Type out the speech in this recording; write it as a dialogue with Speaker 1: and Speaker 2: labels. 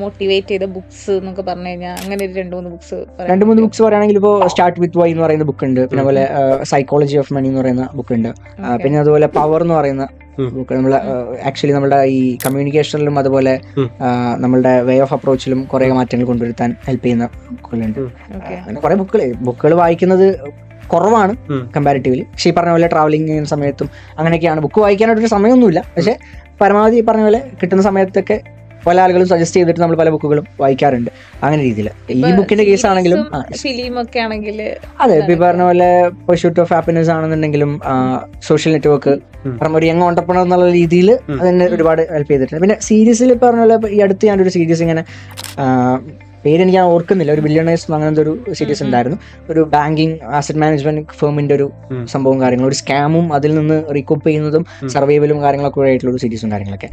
Speaker 1: Motivate ചെയ്ത books എന്നൊക്കെ പറഞ്ഞു കഴിഞ്ഞാൽ അങ്ങനെ ഒരു 2-3 ബുക്സ്
Speaker 2: പറയുകയാണെങ്കിൽ ഇപ്പോൾ സ്റ്റാർട്ട് വിത്ത് വൈ എന്ന് പറയുന്ന ബുക്ക് ഉണ്ട്, പിന്നെ അതുപോലെ സൈക്കോളജി ഓഫ് മണി എന്ന് പറയുന്ന ബുക്ക് ഉണ്ട്, പിന്നെ അതുപോലെ പവർ എന്ന് പറയുന്ന ബുക്ക്. നമ്മളെ ആക്ച്വലി നമ്മുടെ ഈ കമ്മ്യൂണിക്കേഷനിലും അതുപോലെ നമ്മളുടെ വേ ഓഫ് അപ്രോച്ചിലും കുറെ മാറ്റങ്ങൾ കൊണ്ടുവരുത്താൻ ഹെൽപ്പ് ചെയ്യുന്ന ബുക്കുകളുണ്ട്. അങ്ങനെ കുറെ ബുക്കുകൾ വായിക്കുന്നത് കുറവാണ് കമ്പാരിറ്റീവ്ലി. പക്ഷേ ഈ പറഞ്ഞ പോലെ ട്രാവലിംഗ് ചെയ്യുന്ന സമയത്തും അങ്ങനെയൊക്കെയാണ്. ബുക്ക് വായിക്കാനായിട്ടൊരു സമയമൊന്നുമില്ല, പക്ഷെ പരമാവധി ഈ പറഞ്ഞ പോലെ കിട്ടുന്ന സമയത്തൊക്കെ പല ആളുകളും സജസ്റ്റ് ചെയ്തിട്ട് നമ്മൾ പല ബുക്കുകളും വായിക്കാറുണ്ട്. അങ്ങനെ രീതിയിൽ ഈ ബുക്കിന്റെ കേസ് ആണെങ്കിലും
Speaker 1: ഫിലിമൊക്കെ ആണെങ്കിൽ
Speaker 2: അതെ, ഇപ്പൊ ഈ പറഞ്ഞ പോലെ പർസ്യൂട്ട് ഓഫ് ഹാപ്പിനെസ് ആണെന്നുണ്ടെങ്കിലും സോഷ്യൽ നെറ്റ്വർക്ക് ഒരു യങ് ഓണ്ടർപ്രണർ എന്നുള്ള രീതിയിൽ അതിനെ ഒരുപാട് ഹെൽപ്പ് ചെയ്തിട്ടുണ്ട്. പിന്നെ സീരീസിൽ പറഞ്ഞ പോലെ ഈ അടുത്ത് ഞാനൊരു സീരീസ് ഇങ്ങനെ പേരെനിക്ക് ഞാൻ ഓർക്കുന്നില്ല, ഒരു ബില്യണേഴ്സ് അങ്ങനത്തെ ഒരു സീരീസ് ഉണ്ടായിരുന്നു. ഒരു ബാങ്കിങ് ആസറ്റ് മാനേജ്മെന്റ് ഫേമിന്റെ ഒരു സംഭവം കാര്യങ്ങളും ഒരു സ്കാമും അതിൽ നിന്ന് റീകൂപ്പ് ചെയ്യുന്നതും സർവൈവലും കാര്യങ്ങളൊക്കെ ആയിട്ടുള്ള ഒരു സീരീസും കാര്യങ്ങളൊക്കെ.